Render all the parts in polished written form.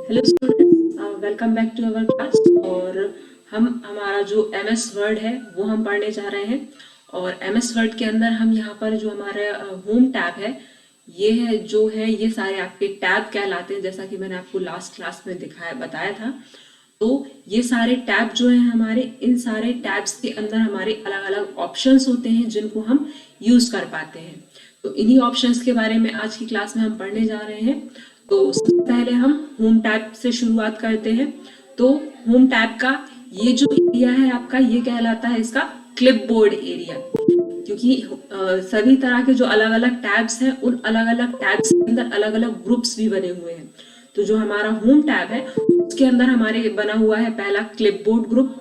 Hello students, welcome back to our class. और हम हमारा जो एमएस वर्ड है वो हम पढ़ने जा रहे हैं। और एमएस वर्ड के अंदर हम यहाँ पर जो हमारा होम टैब है, ये है जो है ये सारे आपके टैब कहलाते हैं, जैसा कि मैंने आपको लास्ट क्लास में बताया था। तो ये सारे टैब जो है हमारे, इन सारे टैब्स के अंदर हमारे अलग अलग ऑप्शंस होते हैं जिनको हम यूज कर पाते हैं। तो इन्हीं ऑप्शंस के बारे में आज की क्लास में हम पढ़ने जा रहे हैं। तो सबसे पहले हम होम टैब से शुरुआत करते हैं। तो होम टैब का ये जो एरिया है आपका, ये कहलाता है इसका क्लिपबोर्ड एरिया। क्योंकि सभी तरह के जो अलग अलग टैब्स हैं, उन अलग अलग टैब्स के अंदर अलग अलग ग्रुप्स भी बने हुए हैं। तो जो हमारा होम टैब है उसके अंदर हमारे बना हुआ है पहला क्लिपबोर्ड ग्रुप,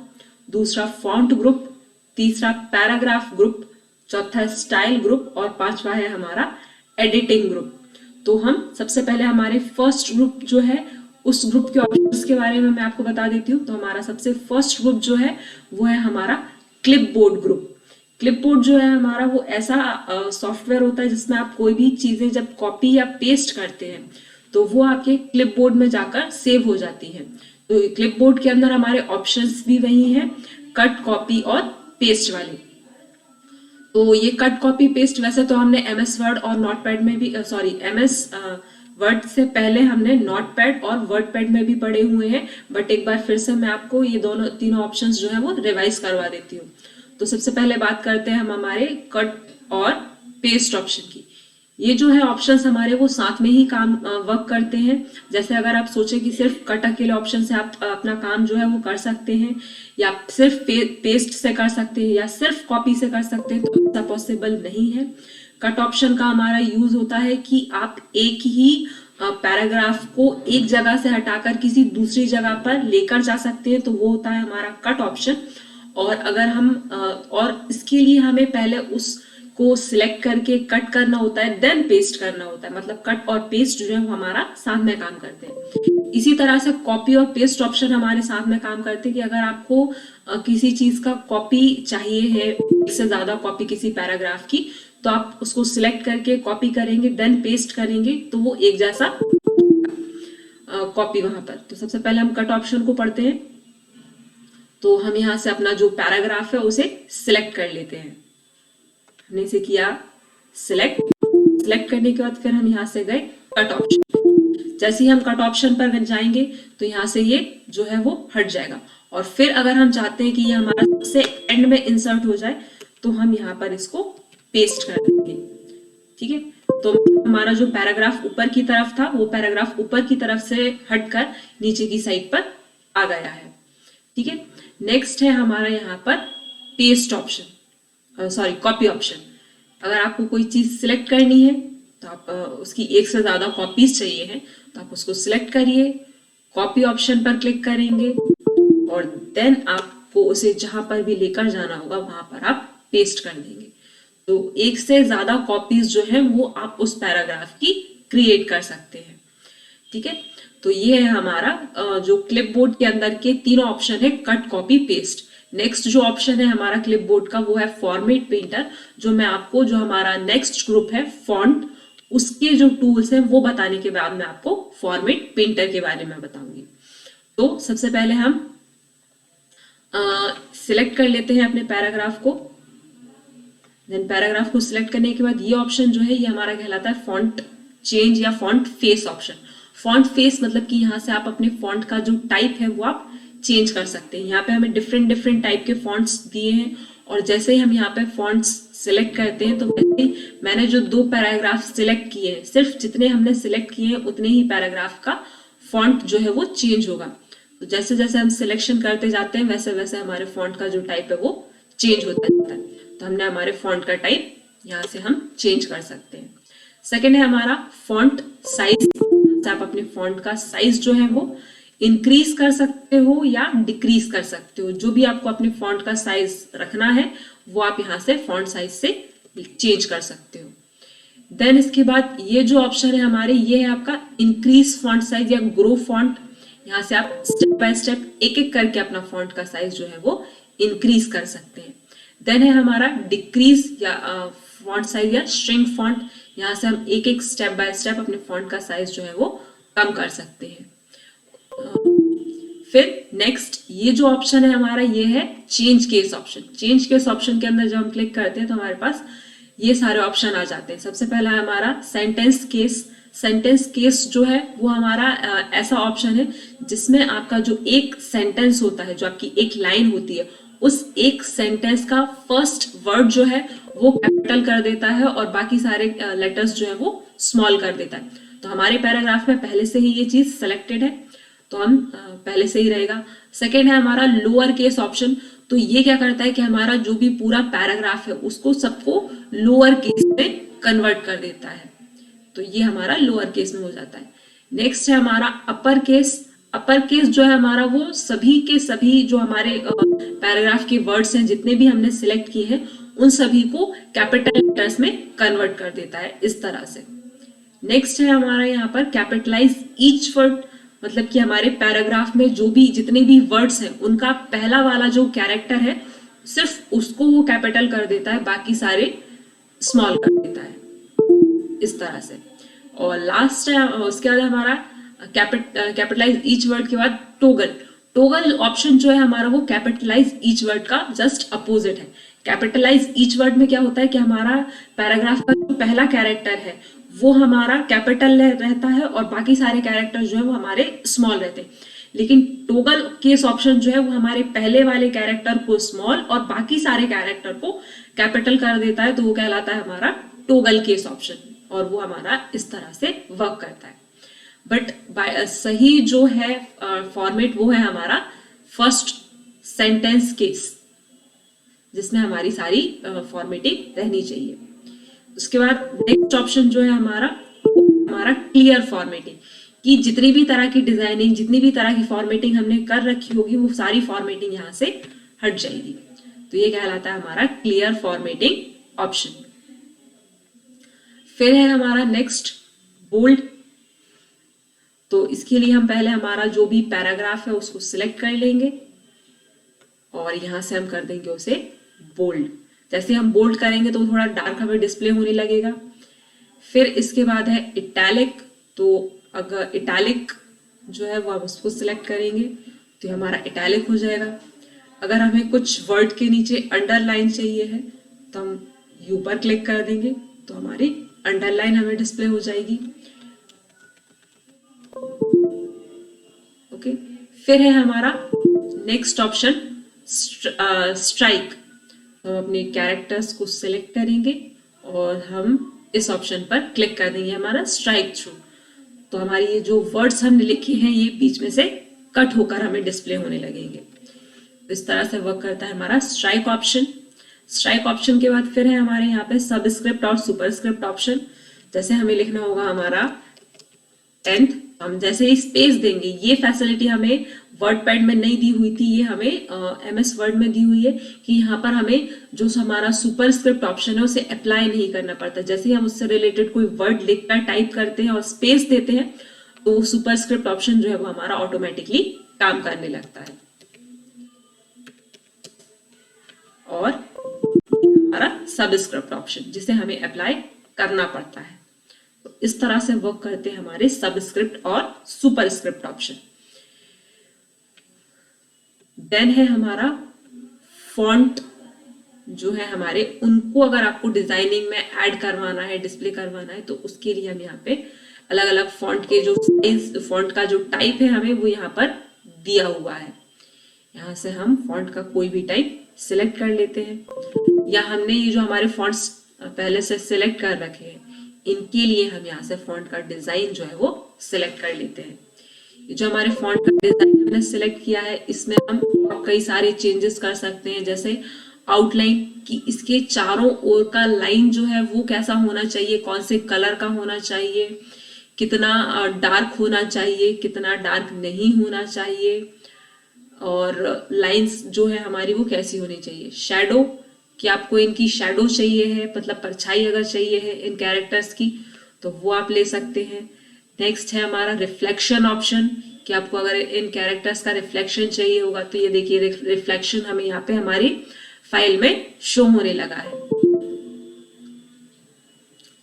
दूसरा फॉन्ट ग्रुप, तीसरा पैराग्राफ ग्रुप, चौथा स्टाइल ग्रुप और पांचवा है हमारा एडिटिंग ग्रुप। तो हम सबसे पहले हमारे फर्स्ट ग्रुप जो है उस ग्रुप के ऑप्शंस के बारे में मैं आपको बता देती हूँ। तो हमारा सबसे फर्स्ट ग्रुप जो है वो है हमारा क्लिपबोर्ड ग्रुप। क्लिपबोर्ड जो है हमारा वो ऐसा सॉफ्टवेयर होता है जिसमें आप कोई भी चीजें जब कॉपी या पेस्ट करते हैं तो वो आपके क्लिपबोर्ड में जाकर सेव हो जाती है। तो क्लिपबोर्ड के अंदर हमारे ऑप्शंस भी वही हैं, कट, कॉपी और पेस्ट वाले। तो ये कट कॉपी पेस्ट वैसे तो हमने एमएस वर्ड और नोटपैड में भी, सॉरी, एमएस वर्ड से पहले हमने नोटपैड और वर्डपैड में भी पढ़े हुए हैं। बट एक बार फिर से मैं आपको ये दोनों तीनों ऑप्शंस जो है वो रिवाइज करवा देती हूँ। तो सबसे पहले बात करते हैं हम हमारे कट और पेस्ट ऑप्शन की। ये जो है ऑप्शंस हमारे वो साथ में ही काम वर्क करते हैं। जैसे अगर आप सोचें कि सिर्फ कट अकेले ऑप्शन से आप अपना काम जो है वो कर सकते हैं, या सिर्फ पेस्ट से कर सकते हैं, या सिर्फ कॉपी से कर सकते हैं, तो ऐसा पॉसिबल नहीं है। कट ऑप्शन का हमारा यूज होता है कि आप एक ही पैराग्राफ को एक जगह से हटाकर किसी दूसरी जगह पर लेकर जा सकते हैं, तो वो होता है हमारा कट ऑप्शन। और अगर हम और इसके लिए हमें पहले उस को सिलेक्ट करके कट करना होता है, देन पेस्ट करना होता है। मतलब कट और पेस्ट जो है वो हमारा साथ में काम करते हैं। इसी तरह से कॉपी और पेस्ट ऑप्शन हमारे साथ में काम करते हैं कि अगर आपको किसी चीज का कॉपी चाहिए है, एक से ज्यादा कॉपी किसी पैराग्राफ की, तो आप उसको सिलेक्ट करके कॉपी करेंगे, देन पेस्ट करेंगे, तो वो एक जैसा कॉपी वहां पर। तो सबसे पहले हम कट ऑप्शन को पढ़ते हैं। तो हम यहाँ से अपना जो पैराग्राफ है उसे सिलेक्ट कर लेते हैं। हमने इसे किया सिलेक्ट करने के बाद फिर हम यहाँ से गए कट ऑप्शन। जैसे ही हम कट ऑप्शन पर जाएंगे तो यहाँ से ये जो है वो हट जाएगा। और फिर अगर हम चाहते हैं कि ये हमारा सबसे एंड में इंसर्ट हो जाए तो हम यहाँ पर इसको पेस्ट कर देंगे। ठीक है, तो हमारा जो पैराग्राफ ऊपर की तरफ था वो पैराग्राफ ऊपर की तरफ से हटकर नीचे की साइड पर आ गया है। ठीक है, नेक्स्ट है हमारा यहाँ पर paste option, sorry, copy option. अगर आपको कोई चीज सिलेक्ट करनी है तो आप उसकी एक से ज्यादा कॉपीज चाहिए हैं तो आप उसको सिलेक्ट करिए, कॉपी ऑप्शन पर क्लिक करेंगे और देन आपको उसे जहां पर भी लेकर जाना होगा वहां पर आप पेस्ट कर देंगे। तो एक से ज्यादा कॉपीज जो है वो आप उस पैराग्राफ की क्रिएट कर सकते हैं। ठीक है, तो ये है हमारा जो क्लिपबोर्ड के अंदर के तीनों ऑप्शन है, कट, कॉपी, पेस्ट। नेक्स्ट जो ऑप्शन है हमारा क्लिपबोर्ड का वो है फॉर्मेट पेंटर, जो मैं आपको, जो हमारा नेक्स्ट ग्रुप है फॉन्ट, उसके जो टूल्स हैं वो बताने के बाद मैं आपको फॉर्मेट पेंटर के बारे में बताऊंगी। तो सबसे पहले हम सिलेक्ट कर लेते हैं अपने पैराग्राफ को। देन पैराग्राफ को सिलेक्ट करने के बाद ये ऑप्शन जो है ये हमारा कहलाता है फॉन्ट चेंज या font face option. Font face मतलब कि यहाँ से आप अपने फॉन्ट का जो टाइप है वो आप चेंज कर सकते हैं। यहाँ पे हमें डिफरेंट डिफरेंट टाइप के फॉन्ट्स दिए हैं और जैसे ही हम यहाँ पे फॉन्ट्स सिलेक्ट करते हैं तो वैसे ही मैंने जो दो पैराग्राफ सिलेक्ट किए हैं, सिर्फ जितने हमने सिलेक्ट किए हैं उतने ही पैराग्राफ का फॉन्ट जो है वो चेंज होगा। तो जैसे जैसे हम सिलेक्शन करते जाते हैं वैसे वैसे हमारे फॉन्ट का जो टाइप है वो चेंज होता जाता है। तो हमने हमारे फॉन्ट का टाइप यहाँ से हम चेंज कर सकते हैं। सेकेंड है हमारा फॉन्ट साइज। आप अपने फॉन्ट का साइज जो है वो इंक्रीज कर सकते हो या डिक्रीज कर सकते हो। जो भी आपको अपने फॉन्ट का साइज रखना है वो आप यहाँ से फॉन्ट साइज से चेंज कर सकते हो। देन इसके बाद ये जो ऑप्शन है हमारे, ये है आपका इंक्रीज फॉन्ट साइज या ग्रो फॉन्ट। यहाँ से आप स्टेप बाय स्टेप एक एक करके अपना फॉन्ट का साइज जो है वो इंक्रीज कर सकते हैं। देन है हमारा डिक्रीज या फॉन्ट साइज या श्रिंक फॉन्ट। यहाँ से हम एक एक स्टेप बाय स्टेप अपने फॉन्ट का साइज जो है वो कम कर सकते हैं। फिर नेक्स्ट ये जो ऑप्शन है हमारा, ये है change case option. Change case option के अंदर जब हम क्लिक करते हैं तो हमारे पास ये सारे ऑप्शन आ जाते हैं। सबसे पहला है हमारा सेंटेंस केस। सेंटेंस केस जो है वो हमारा ऐसा ऑप्शन है जिसमें आपका जो एक सेंटेंस होता है, जो आपकी एक लाइन होती है, उस एक सेंटेंस का फर्स्ट वर्ड जो है वो कैपिटल कर देता है और बाकी सारे लेटर्स जो है वो स्मॉल कर देता है। तो हमारे पैराग्राफ में पहले से ही ये चीज सेलेक्टेड है, तो हम पहले से ही रहेगा। सेकेंड है हमारा लोअर केस ऑप्शन। तो ये क्या करता है कि हमारा जो भी पूरा पैराग्राफ है उसको सबको लोअर केस में कन्वर्ट कर देता है, तो ये हमारा लोअर केस में हो जाता है। नेक्स्ट है हमारा अपर केस। अपर केस जो है हमारा वो सभी के सभी जो हमारे पैराग्राफ के वर्ड्स हैं जितने भी हमने सिलेक्ट किए हैं उन सभी को कैपिटल लेटर्स में कन्वर्ट कर देता है इस तरह से। नेक्स्ट है हमारा यहाँ पर कैपिटलाइज ईच वर्ड, मतलब कि हमारे पैराग्राफ में जो भी जितने भी वर्ड्स हैं उनका पहला वाला जो कैरेक्टर है सिर्फ उसको वो कैपिटल कर देता है, बाकी सारे स्मॉल कर देता है इस तरह से। और लास्ट है उसके बाद हमारा कैपिटलाइज ईच वर्ड के बाद टोगल। टोगल ऑप्शन जो है हमारा वो कैपिटलाइज ईच वर्ड का जस्ट अपोजिट है। कैपिटलाइज ईच वर्ड में क्या होता है कि हमारा पैराग्राफ का जो पहला कैरेक्टर है वो हमारा कैपिटल रहता है और बाकी सारे कैरेक्टर जो है वो हमारे स्मॉल रहते हैं। लेकिन टोगल केस ऑप्शन जो है वो हमारे पहले वाले कैरेक्टर को स्मॉल और बाकी सारे कैरेक्टर को कैपिटल कर देता है, तो वो कहलाता है हमारा टोगल केस ऑप्शन और वो हमारा इस तरह से वर्क करता है। बट सही जो है फॉर्मेट वो है हमारा फर्स्ट सेंटेंस केस, जिसमें हमारी सारी फॉर्मेटिंग रहनी चाहिए। उसके बाद नेक्स्ट ऑप्शन जो है हमारा क्लियर फॉर्मेटिंग, कि जितनी भी तरह की डिजाइनिंग, जितनी भी तरह की फॉर्मेटिंग हमने कर रखी होगी वो सारी फॉर्मेटिंग यहाँ से हट जाएगी, तो ये कहलाता है हमारा क्लियर फॉर्मेटिंग ऑप्शन। फिर है हमारा नेक्स्ट बोल्ड। तो इसके लिए हम पहले हमारा जो भी पैराग्राफ है उसको सिलेक्ट कर लेंगे और यहां से हम कर देंगे उसे बोल्ड। जैसे हम बोल्ड करेंगे तो थोड़ा डार्क हमें डिस्प्ले होने लगेगा। फिर इसके बाद है इटैलिक। तो अगर इटैलिक जो है वो हम उसको सिलेक्ट करेंगे तो हमारा इटैलिक हो जाएगा। अगर हमें कुछ वर्ड के नीचे अंडरलाइन चाहिए है तो हम यू पर क्लिक कर देंगे तो हमारी अंडरलाइन हमें डिस्प्ले हो जाएगी। ओके, फिर है हमारा नेक्स्ट ऑप्शन स्ट्राइक। हम अपने कैरेक्टर्स को सिलेक्ट करेंगे और हम इस ऑप्शन पर क्लिक कर देंगे, हमारा स्ट्राइक थ्रू। तो हमारी ये जो वर्ड्स हमने लिखे हैं ये बीच में से कट होकर हमें डिस्प्ले होने लगेंगे। इस तरह से वर्क करता है हमारा स्ट्राइक ऑप्शन। स्ट्राइक ऑप्शन के बाद फिर है हमारे यहाँ पे सबस्क्रिप्ट और सुपरस्क्रिप्ट ऑप्शन। जैसे हमें लिखना होगा हमारा 10th, हम जैसे ही स्पेस देंगे, ये फैसिलिटी हमें वर्डपैड में नहीं दी हुई थी, ये हमें एमएस वर्ड में दी हुई है कि यहाँ पर हमें जो हमारा सुपरस्क्रिप्ट ऑप्शन है उसे अप्लाई नहीं करना पड़ता। जैसे ही हम उससे रिलेटेड कोई वर्ड लिखकर टाइप करते हैं और स्पेस देते हैं तो सुपरस्क्रिप्ट ऑप्शन जो है वो हमारा ऑटोमेटिकली काम करने लगता है। और हमारा सबस्क्रिप्ट ऑप्शन जिसे हमें अप्लाई करना पड़ता है। तो इस तरह से वर्क करते हैं हमारे सबस्क्रिप्ट और सुपरस्क्रिप्ट ऑप्शन। देन है हमारा फॉन्ट जो है हमारे, उनको अगर आपको डिजाइनिंग में ऐड करवाना है, डिस्प्ले करवाना है, तो उसके लिए हम यहाँ पे अलग अलग फॉन्ट के जो साइज, फॉन्ट का जो टाइप है हमें वो यहाँ पर दिया हुआ है। यहाँ से हम फॉन्ट का कोई भी टाइप सिलेक्ट कर लेते हैं, या हमने ये जो हमारे फॉन्ट्स पहले से सिलेक्ट कर रखे हैं इनके लिए हम यहाँ से फॉन्ट का डिजाइन जो है वो सिलेक्ट कर लेते हैं। ये जो हमारे फॉन्ट का डिजाइन हमने सिलेक्ट किया है इसमें हम कई सारे चेंजेस कर सकते हैं, जैसे आउटलाइन, कि इसके चारों ओर का लाइन जो है वो कैसा होना चाहिए, कौन से कलर का होना चाहिए, कितना डार्क होना चाहिए, कितना डार्क नहीं होना चाहिए, और लाइंस जो है हमारी वो कैसी होनी चाहिए। शैडो, कि आपको इनकी शैडो चाहिए है, मतलब परछाई अगर चाहिए है इन कैरेक्टर्स की तो वो आप ले सकते हैं। नेक्स्ट है हमारा रिफ्लेक्शन ऑप्शन, कि आपको अगर इन कैरेक्टर्स का रिफ्लेक्शन चाहिए होगा तो ये देखिए रिफ्लेक्शन हमें यहाँ पे हमारी फाइल में शो होने लगा है।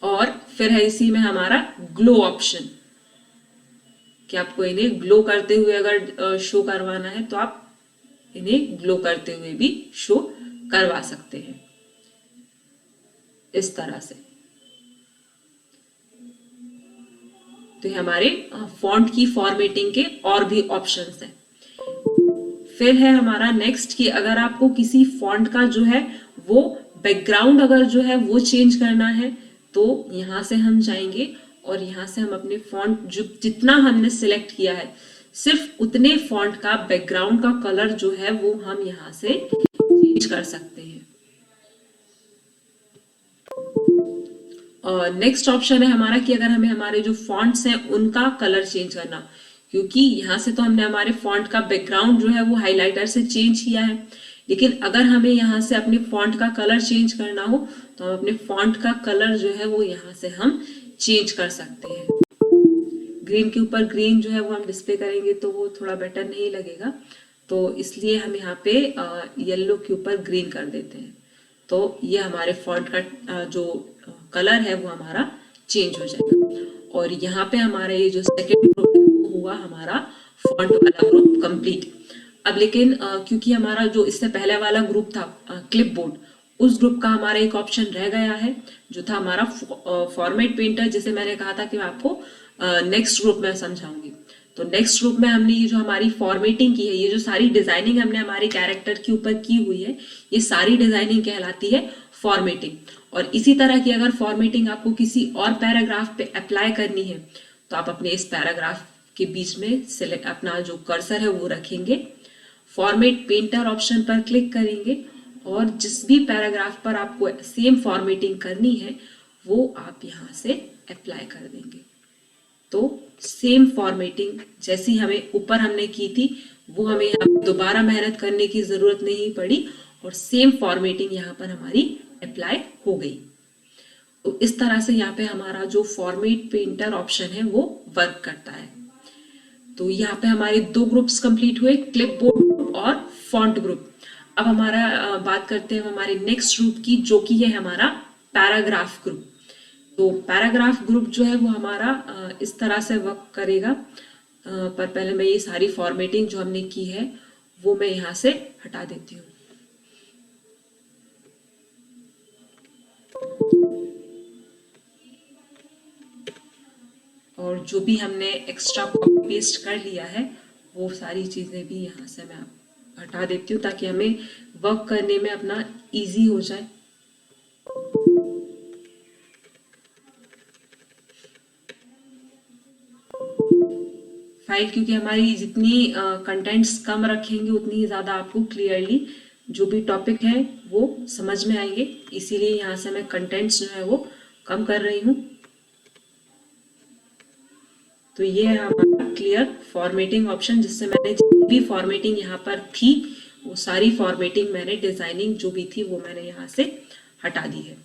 और फिर है इसी में हमारा ग्लो ऑप्शन, कि आपको इन्हें ग्लो करते हुए अगर शो करवाना है तो आप इन्हें ग्लो करते हुए भी शो करवा सकते हैं इस तरह से। तो ये हमारे फॉन्ट की फॉर्मेटिंग के और भी ऑप्शंस हैं। फिर है हमारा नेक्स्ट कि अगर आपको किसी फॉन्ट का जो है वो बैकग्राउंड अगर जो है वो चेंज करना है तो यहाँ से हम जाएंगे और यहाँ से हम अपने फॉन्ट जो जितना हमने सिलेक्ट किया है सिर्फ उतने फॉन्ट का बैकग्राउंड का कलर जो है वो हम यहाँ से चेंज कर सकते हैं। और नेक्स्ट ऑप्शन है हमारा कि अगर हमें हमारे जो फॉन्ट्स हैं उनका कलर चेंज करना, क्योंकि यहाँ से तो हमने हमारे फॉन्ट का बैकग्राउंड जो है वो हाइलाइटर से चेंज किया है, लेकिन अगर हमें यहाँ से अपने फॉन्ट का कलर चेंज करना हो तो हम अपने फॉन्ट का कलर जो है वो यहाँ से हम चेंज कर सकते हैं। ग्रीन के ऊपर ग्रीन जो है वो हम डिस्प्ले करेंगे तो वो थोड़ा बेटर नहीं लगेगा, तो इसलिए हम यहाँ पे येलो के ऊपर ग्रीन कर देते हैं। तो ये हमारे फॉन्ट का जो कलर है वो हमारा चेंज हो जाएगा। और यहाँ पे हमारा ये जो सेकेंड ग्रुप है वो हुआ हमारा फॉन्ट वाला ग्रुप कंप्लीट। अब लेकिन क्योंकि हमारा जो इससे पहले वाला ग्रुप था क्लिपबोर्ड, उस ग्रुप का हमारा एक ऑप्शन रह गया है जो था हमारा फॉर्मेट पेंटर, जिसे मैंने कहा था कि मैं आपको नेक्स्ट ग्रुप में समझाऊंगी। तो नेक्स्ट ग्रुप में हमने ये जो हमारी फॉर्मेटिंग की है, ये जो सारी डिजाइनिंग हमने हमारे कैरेक्टर के ऊपर की हुई है, ये सारी डिजाइनिंग कहलाती है फॉर्मेटिंग। और इसी तरह की अगर फॉर्मेटिंग आपको किसी और पैराग्राफ पे अप्लाई करनी है तो आप अपने इस पैराग्राफ के बीच में सिलेक्ट अपना जो कर्सर है वो रखेंगे, फॉर्मेट पेंटर ऑप्शन पर क्लिक करेंगे और जिस भी पैराग्राफ पर आपको सेम फॉर्मेटिंग करनी है वो आप यहाँ से अप्लाई कर देंगे। तो सेम फॉर्मेटिंग जैसी हमें ऊपर हमने की थी वो हमें यहाँ पे दोबारा मेहनत करने की जरूरत नहीं पड़ी और सेम फॉर्मेटिंग यहाँ पर हमारी अप्लाई हो गई। तो इस तरह से यहाँ पे हमारा जो फॉर्मेट पेंटर ऑप्शन है वो वर्क करता है। तो यहाँ पे हमारे दो ग्रुप्स कंप्लीट हुए, क्लिपबोर्ड ग्रुप और फॉन्ट ग्रुप। अब हमारा बात करते हैं हमारे नेक्स्ट ग्रुप की, जो कि है हमारा पैराग्राफ ग्रुप। तो पैराग्राफ ग्रुप जो है वो हमारा इस तरह से वर्क करेगा, पर पहले मैं ये सारी फॉर्मेटिंग जो हमने की है वो मैं यहाँ से हटा देती हूँ। और जो भी हमने एक्स्ट्रा कॉपी पेस्ट कर लिया है वो सारी चीज़ें भी यहाँ से मैं हटा देती हूँ ताकि हमें वर्क करने में अपना इजी हो जाए। फाइल क्योंकि हमारी जितनी कंटेंट्स कम रखेंगे उतनी ज़्यादा आपको क्लियरली जो भी टॉपिक है वो समझ में आएंगे, इसीलिए यहाँ से मैं कंटेंट्स जो है वो कम कर रही हूँ। तो ये है हमारा क्लियर फॉर्मेटिंग ऑप्शन, जिससे मैंने जितनी भी फॉर्मेटिंग यहाँ पर थी वो सारी फॉर्मेटिंग मैंने डिजाइनिंग जो भी थी वो मैंने यहाँ से हटा दी है।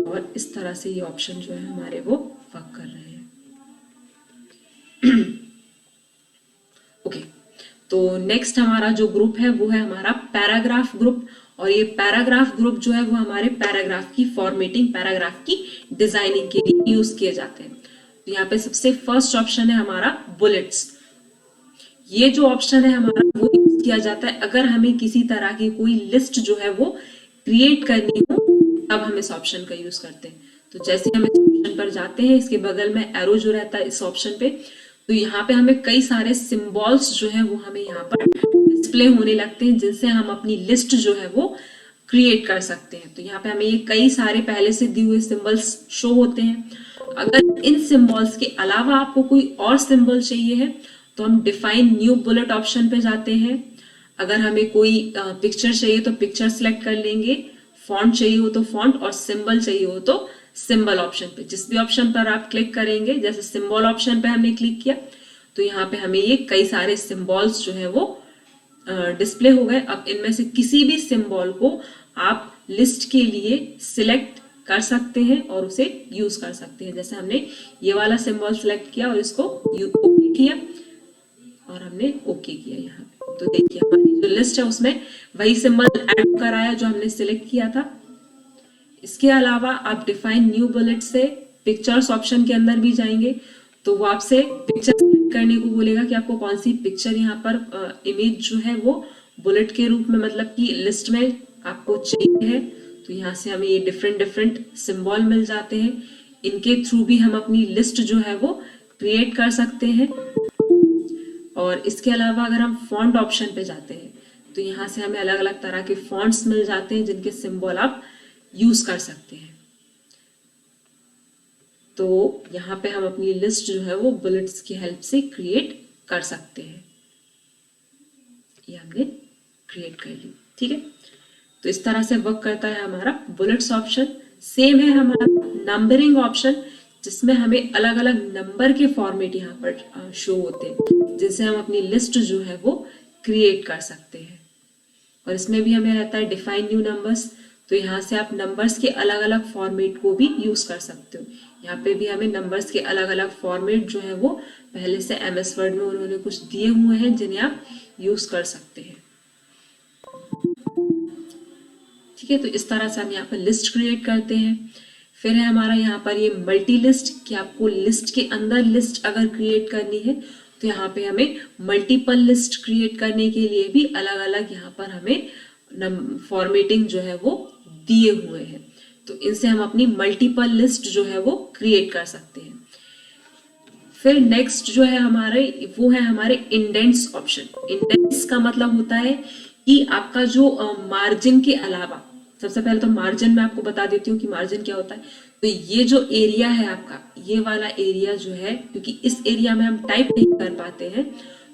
और इस तरह से ये ऑप्शन जो है हमारे वो वर्क कर रहे हैं। ओके, तो नेक्स्ट हमारा जो ग्रुप है वो है हमारा पैराग्राफ ग्रुप। और ये पैराग्राफ ग्रुप जो है वो हमारे पैराग्राफ की फॉर्मेटिंग, पैराग्राफ की डिजाइनिंग के लिए यूज किए जाते हैं। तो यहाँ पे सबसे फर्स्ट ऑप्शन है हमारा बुलेट्स। ये जो ऑप्शन है हमारा वो यूज किया जाता है अगर हमें किसी तरह की कोई लिस्ट जो है वो क्रिएट करनी हो, तब हम इस ऑप्शन का यूज करते हैं। तो जैसे हम इस ऑप्शन पर जाते हैं, इसके बगल में एरो जो रहता है इस ऑप्शन पे, तो यहाँ पे हमें कई सारे सिंबल्स जो है वो हमें यहाँ पर डिस्प्ले होने लगते हैं, जिनसे हम अपनी लिस्ट जो है वो क्रिएट कर सकते हैं। तो यहाँ पे हमें ये कई सारे पहले से दिए हुए सिंबल्स शो होते हैं। अगर इन सिंबल्स के अलावा आपको कोई और सिंबल चाहिए है तो हम डिफाइन न्यू बुलेट ऑप्शन पे जाते हैं। अगर हमें कोई पिक्चर चाहिए तो पिक्चर सिलेक्ट कर लेंगे, फॉन्ट चाहिए हो तो फॉन्ट, और सिंबल चाहिए हो तो सिंबल ऑप्शन पे। जिस भी ऑप्शन पर आप क्लिक करेंगे, जैसे सिंबल ऑप्शन पे हमने क्लिक किया तो यहाँ पे हमें ये कई सारे सिंबल्स जो है वो डिस्प्ले हो गए। अब इनमें से किसी भी सिंबल को आप लिस्ट के लिए सिलेक्ट कर सकते हैं और उसे यूज कर सकते हैं। जैसे हमने ये वाला सिंबल सिलेक्ट किया और इसको ओके किया और हमने ओके किया यहाँ पे, तो देखिए हमारी जो लिस्ट है उसमें वही सिंबल ऐड कराया जो हमने सिलेक्ट किया था। इसके अलावा आप डिफाइन न्यू बुलेट से पिक्चर्स ऑप्शन के अंदर भी जाएंगे तो वो आपसे पिक्चर सेलेक्ट करने को बोलेगा कि आपको कौन सी पिक्चर यहाँ पर इमेज जो है वो बुलेट के रूप में मतलब कि लिस्ट में आपको चाहिए है। तो यहाँ से हमें ये डिफरेंट डिफरेंट सिंबल मिल जाते हैं, इनके थ्रू भी हम अपनी लिस्ट जो है वो क्रिएट कर सकते हैं। और इसके अलावा अगर हम फॉन्ट ऑप्शन पे जाते हैं तो यहाँ से हमें अलग अलग तरह के फॉन्ट्स मिल जाते हैं जिनके सिंबल आप यूज कर सकते हैं। तो यहाँ पे हम अपनी लिस्ट जो है वो बुलेट्स की हेल्प से क्रिएट कर सकते हैं। ये हमने क्रिएट कर ली, ठीक है। तो इस तरह से वर्क करता है हमारा बुलेट्स ऑप्शन। सेम है हमारा नंबरिंग ऑप्शन, जिसमें हमें अलग अलग नंबर के फॉर्मेट यहाँ पर शो होते हैं जिनसे हम अपनी लिस्ट जो है वो क्रिएट कर सकते हैं। और इसमें भी हमें रहता है डिफाइन न्यू नंबर्स, तो यहाँ से आप नंबर्स के अलग अलग फॉर्मेट को भी यूज कर सकते हो। यहाँ पे भी हमें नंबर्स के अलग अलग फॉर्मेट जो है वो पहले से एमएस वर्ड में उन्होंने कुछ दिए हुए हैं जिन्हें आप यूज कर सकते हैं, ठीक है। तो इस तरह से हम यहाँ पर लिस्ट क्रिएट करते हैं। फिर है हमारा यहाँ पर ये मल्टी लिस्ट, कि आपको लिस्ट के अंदर लिस्ट अगर क्रिएट करनी है तो यहाँ पे हमें मल्टीपल लिस्ट क्रिएट करने के लिए भी अलग अलग यहाँ पर हमें फॉर्मेटिंग जो है वो दिए हुए हैं। तो इनसे हम अपनी मल्टीपल लिस्ट जो है वो क्रिएट कर सकते हैं। फिर नेक्स्ट जो है हमारे वो है हमारे इंडेंट्स ऑप्शन। इंडेंट्स का मतलब होता है कि आपका जो मार्जिन के अलावा, सबसे पहले तो मार्जिन मैं आपको बता देती हूँ कि मार्जिन क्या होता है। तो ये जो एरिया है आपका, ये वाला एरिया जो है, क्योंकि इस एरिया में हम टाइप नहीं कर पाते हैं,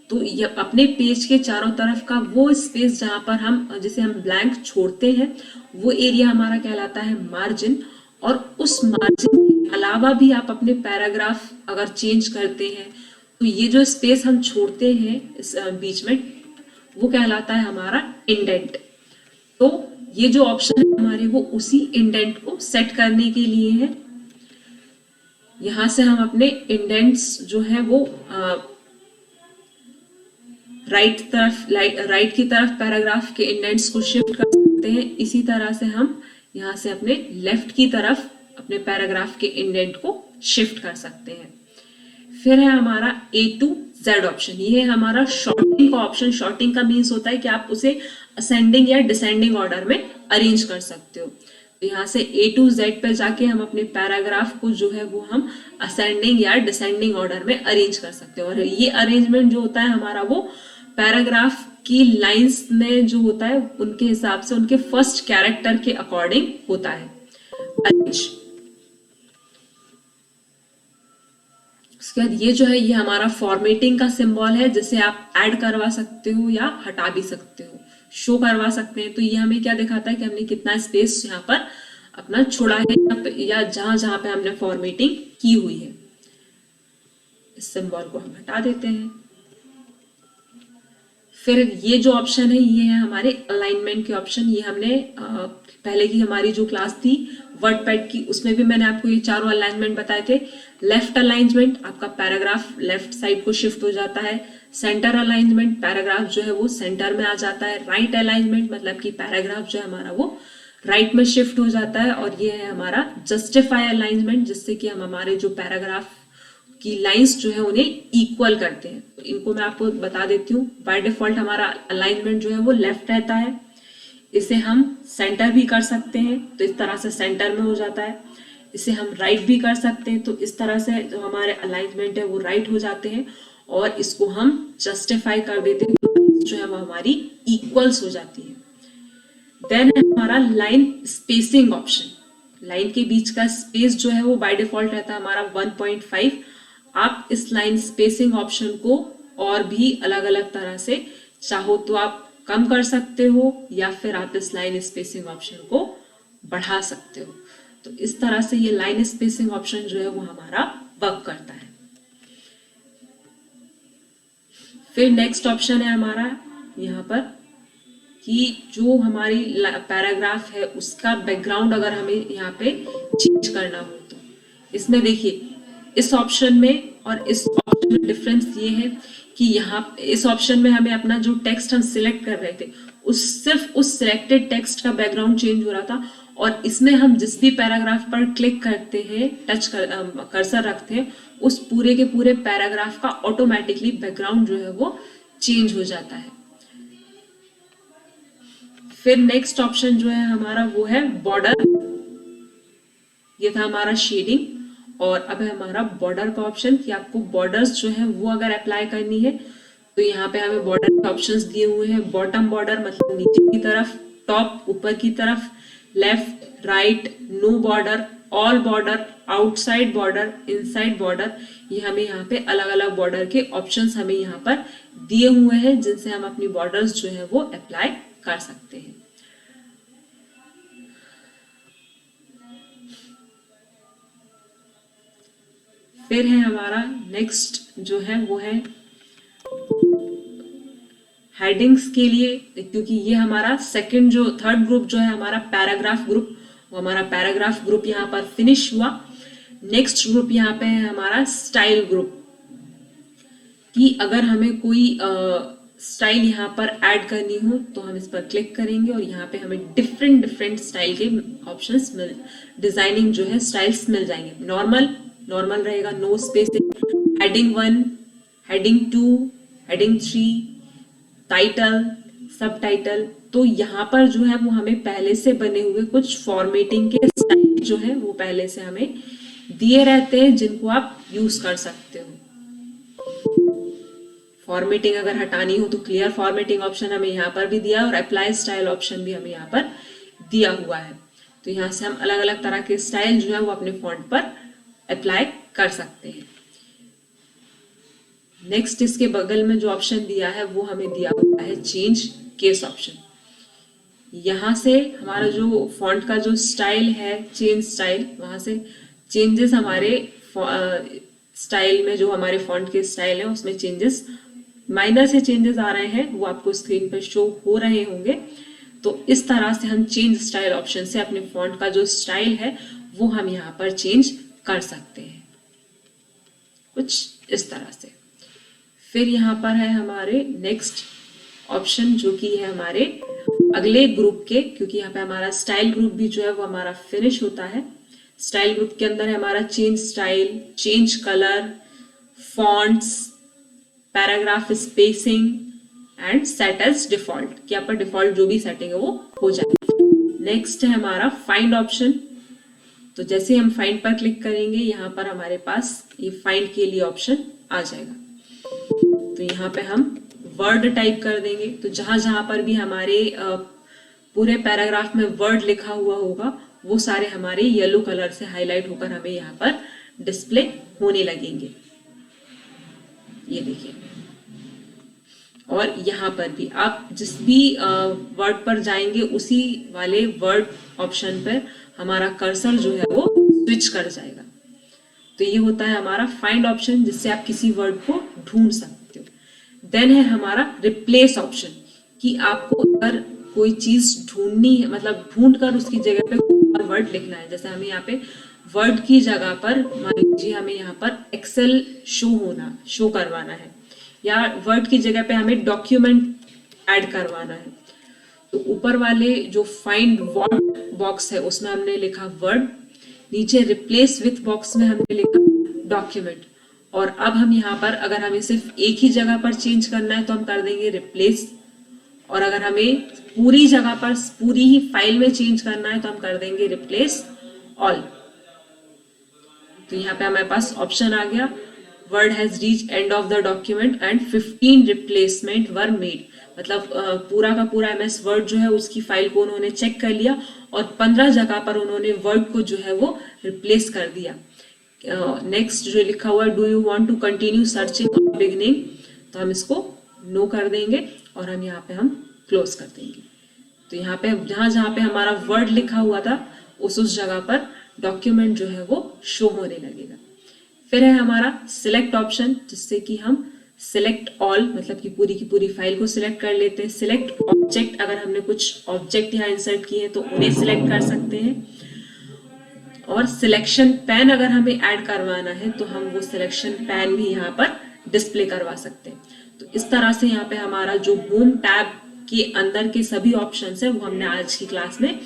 तो ये अपने पेज के चारों तरफ का वो स्पेस जहां पर हम जिसे हम ब्लैंक छोड़ते हैं वो एरिया हमारा कहलाता है मार्जिन। और उस मार्जिन के अलावा भी आप अपने पैराग्राफ अगर चेंज करते हैं तो ये जो स्पेस हम छोड़ते हैं इस बीच में वो कहलाता है हमारा इंडेंट। तो ये जो ऑप्शन है हमारे वो उसी इंडेंट को सेट करने के लिए है। यहां से हम अपने इंडेंट्स जो है वो राइट की तरफ पैराग्राफ के इंडेंट्स को शिफ्ट कर सकते हैं। इसी तरह से हम यहाँ से अपने लेफ्ट की तरफ अपने पैराग्राफ के इंडेंट को शिफ्ट कर सकते हैं। फिर है हमारा A to Z ऑप्शन। ये है हमारा शॉर्टिंग का ऑप्शन। शॉर्टिंग का मीन्स होता है कि आप उसे असेंडिंग या डिसेंडिंग ऑर्डर में अरेंज कर सकते हो। तो यहाँ से A to Z पे जाके हम अपने पैराग्राफ को जो है वो हम असेंडिंग या डिसेंडिंग ऑर्डर में अरेंज कर सकते हो। और ये अरेंजमेंट जो होता है हमारा वो पैराग्राफ की लाइंस में जो होता है उनके हिसाब से उनके फर्स्ट कैरेक्टर के अकॉर्डिंग होता है अरेंज। उसके बाद ये जो है ये हमारा फॉर्मेटिंग का सिंबल है, जिसे आप ऐड करवा सकते हो या हटा भी सकते हो, शो करवा सकते हैं। तो ये हमें क्या दिखाता है कि हमने कितना स्पेस यहाँ पर अपना छोड़ा है या जहां जहां पे हमने फॉर्मेटिंग की हुई है। इस सिंबल को हम हटा देते हैं। फिर ये जो ऑप्शन है ये है हमारे अलाइनमेंट के ऑप्शन। ये हमने पहले की हमारी जो क्लास थी वर्डपैड की उसमें भी मैंने आपको ये चारों अलाइनमेंट बताए थे। लेफ्ट अलाइनमेंट, आपका पैराग्राफ लेफ्ट साइड को शिफ्ट हो जाता है। सेंटर अलाइनमेंट, पैराग्राफ जो है वो सेंटर में आ जाता है। राइट अलाइनमेंट मतलब कि पैराग्राफ जो है हमारा वो राइट में शिफ्ट हो जाता है। और ये है हमारा जस्टिफाई अलाइनमेंट, जिससे कि हम हमारे जो पैराग्राफ की लाइंस जो है उन्हें इक्वल करते हैं। तो इनको मैं आपको बता देती हूँ। बाय डिफॉल्ट हमारा अलाइनमेंट जो है वो लेफ्ट रहता है। इसे हम सेंटर भी कर सकते हैं, तो इस तरह से सेंटर में हो जाता है। इसे हम राइट भी कर सकते हैं, तो इस तरह से जो हमारे अलाइनमेंट है वो राइट हो जाते हैं। और इसको हम जस्टिफाई कर देते हैं, तो जो है वो हमारी इक्वल्स हो जाती है। देन है हमारा लाइन स्पेसिंग ऑप्शन। लाइन के बीच का स्पेस जो है वो बाय डिफॉल्ट रहता है हमारा 1.5। आप इस लाइन स्पेसिंग ऑप्शन को और भी अलग अलग तरह से चाहो तो आप कम कर सकते हो या फिर आप इस लाइन स्पेसिंग ऑप्शन को बढ़ा सकते हो। तो इस तरह से ये लाइन स्पेसिंग ऑप्शन जो है वो हमारा वर्क करता है। फिर नेक्स्ट ऑप्शन है हमारा यहाँ पर कि जो हमारी पैराग्राफ है उसका बैकग्राउंड अगर हमें यहाँ पे चेंज करना हो तो इसमें देखिए इस ऑप्शन में और इस ऑप्शन में डिफरेंस ये है कि यहाँ इस ऑप्शन में हमें अपना जो टेक्स्ट हम सिलेक्ट कर रहे थे उस सिर्फ उस सिलेक्टेड टेक्स्ट का बैकग्राउंड चेंज हो रहा था। और इसमें हम जिस भी पैराग्राफ पर क्लिक करते हैं, कर्सर रखते हैं, उस पूरे के पूरे पैराग्राफ का ऑटोमेटिकली बैकग्राउंड जो है वो चेंज हो जाता है। फिर नेक्स्ट ऑप्शन जो है हमारा वो है बॉर्डर। ये था हमारा शेडिंग। और अब है हमारा बॉर्डर का ऑप्शन कि आपको बॉर्डर्स जो है वो अगर अप्लाई करनी है तो यहाँ पे हमें बॉर्डर के ऑप्शंस दिए हुए हैं। बॉटम बॉर्डर मतलब नीचे की तरफ, टॉप ऊपर की तरफ, left right, no border, all border, outside border, inside border. ये हमें यहाँ पे अलग अलग बॉर्डर के ऑप्शंस हमें यहाँ पर दिए हुए हैं जिनसे हम अपनी बॉर्डर्स जो है वो अप्लाई कर सकते हैं। फिर है हमारा नेक्स्ट जो है वो है हेडिंग्स के लिए, क्योंकि ये हमारा थर्ड ग्रुप जो है हमारा पैराग्राफ ग्रुप, वो हमारा पैराग्राफ ग्रुप यहाँ पर फिनिश हुआ। नेक्स्ट ग्रुप यहाँ पे है हमारा स्टाइल ग्रुप, कि अगर हमें कोई स्टाइल यहाँ पर ऐड करनी हो तो हम इस पर क्लिक करेंगे और यहाँ पे हमें डिफरेंट स्टाइल के ऑप्शंस डिजाइनिंग जो है स्टाइल्स मिल जाएंगे। नॉर्मल रहेगा, no spacing, heading 1, heading 2, heading 3, title, subtitle. तो यहाँ पर जो है वो हमें पहले से बने हुए कुछ फॉर्मेटिंग के स्टाइल जो है वो पहले से हमें दिए रहते हैं जिनको आप यूज कर सकते हो। फॉर्मेटिंग अगर हटानी हो तो क्लियर फॉर्मेटिंग ऑप्शन हमें यहाँ पर भी दिया है और अप्लाई स्टाइल ऑप्शन भी हमें यहाँ पर दिया हुआ है। तो यहाँ से हम अलग अलग तरह के स्टाइल जो है वो अपने फॉन्ट पर अप्लाई कर सकते हैं। नेक्स्ट इसके बगल में जो ऑप्शन दिया है वो हमें दिया हुआ है चेंज केस ऑप्शन। यहाँ से हमारा जो फॉन्ट का जो स्टाइल है, चेंज स्टाइल, वहां से चेंजेस हमारे स्टाइल में जो हमारे फॉन्ट के स्टाइल है उसमें चेंजेस, माइनर से चेंजेस आ रहे हैं, वो आपको स्क्रीन पर शो हो रहे होंगे। तो इस तरह से हम चेंज स्टाइल ऑप्शन से अपने फॉन्ट का जो स्टाइल है वो हम यहाँ पर चेंज कर सकते हैं कुछ इस तरह से। फिर यहाँ पर है हमारे नेक्स्ट ऑप्शन जो कि है हमारे अगले ग्रुप के, क्योंकि यहाँ पे हमारा स्टाइल ग्रुप भी जो है वो हमारा फिनिश होता है। स्टाइल ग्रुप के अंदर है हमारा change style, change colour, fonts, paragraph spacing and set as default, कि यहाँ पर डिफॉल्ट जो भी सेटिंग है वो हो जाए। नेक्स्ट है हमारा फाइंड ऑप्शन। तो जैसे हम फाइंड पर क्लिक करेंगे यहाँ पर हमारे पास ये फाइंड के लिए ऑप्शन आ जाएगा। तो यहाँ पे हम वर्ड टाइप कर देंगे, तो जहां जहां पर भी हमारे पूरे पैराग्राफ में वर्ड लिखा हुआ होगा वो सारे हमारे येलो कलर से हाईलाइट होकर हमें यहाँ पर डिस्प्ले होने लगेंगे। ये देखिए। और यहाँ पर भी आप जिस भी वर्ड पर जाएंगे उसी वाले वर्ड ऑप्शन पर हमारा कर्सर जो है वो स्विच कर जाएगा। तो ये होता है हमारा फाइंड ऑप्शन, जिससे आप किसी वर्ड को ढूंढ सकते हो। देन है हमारा रिप्लेस ऑप्शन, कि आपको अगर कोई चीज ढूंढनी है, मतलब ढूंढ कर उसकी जगह पे कोई और वर्ड लिखना है। जैसे हमें यहाँ पे वर्ड की जगह पर मान लीजिए हमें यहाँ पर एक्सेल शो करवाना है, या वर्ड की जगह पे हमें डॉक्यूमेंट ऐड करवाना है। तो ऊपर वाले जो फाइंड वर्ड बॉक्स है उसमें हमने लिखा वर्ड, नीचे रिप्लेस विथ बॉक्स में हमने लिखा डॉक्यूमेंट। और अब हम यहाँ पर अगर हमें सिर्फ एक ही जगह पर चेंज करना है तो हम कर देंगे रिप्लेस, और अगर हमें पूरी जगह पर पूरी ही फाइल में चेंज करना है तो हम कर देंगे रिप्लेस ऑल। तो यहाँ पे हमारे पास ऑप्शन आ गया, word has reach end of the document and 15 replacement were made. मतलब पूरा का पूरा एमएस वर्ड जो है उसकी फाइल को उन्होंने चेक कर लिया और 15 जगह पर उन्होंने वर्ड को जो है वो रिप्लेस कर दिया। नेक्स्ट जो लिखा हुआ है, do you want to continue searching और बिगनिंग, तो हम इसको नो कर देंगे और हम यहाँ पे हम क्लोज कर देंगे। तो यहाँ पे जहां जहां पे हमारा वर्ड लिखा हुआ था उस जगह पर डॉक्यूमेंट जो है वो शो होने लगेगा। फिर है हमारा सिलेक्ट ऑप्शन, जिससे कि हम सिलेक्ट ऑल, मतलब कि पूरी की पूरी फाइल को सिलेक्ट कर लेते हैं। सिलेक्ट ऑब्जेक्ट, अगर हमने कुछ ऑब्जेक्ट यहाँ इंसर्ट किए हैं तो उन्हें सिलेक्ट कर सकते हैं। और सिलेक्शन पैन अगर हमें ऐड करवाना है तो हम वो सिलेक्शन पैन भी यहाँ पर डिस्प्ले करवा सकते हैं। तो इस तरह से यहाँ पे हमारा जो होम टैब के अंदर के सभी ऑप्शंस है वो हमने आज की क्लास में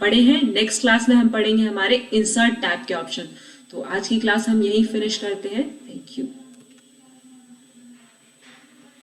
पढ़े हैं। नेक्स्ट क्लास में हम पढ़ेंगे हमारे इंसर्ट टैब के ऑप्शन। तो आज की क्लास हम यहीं फिनिश करते हैं। Thank you.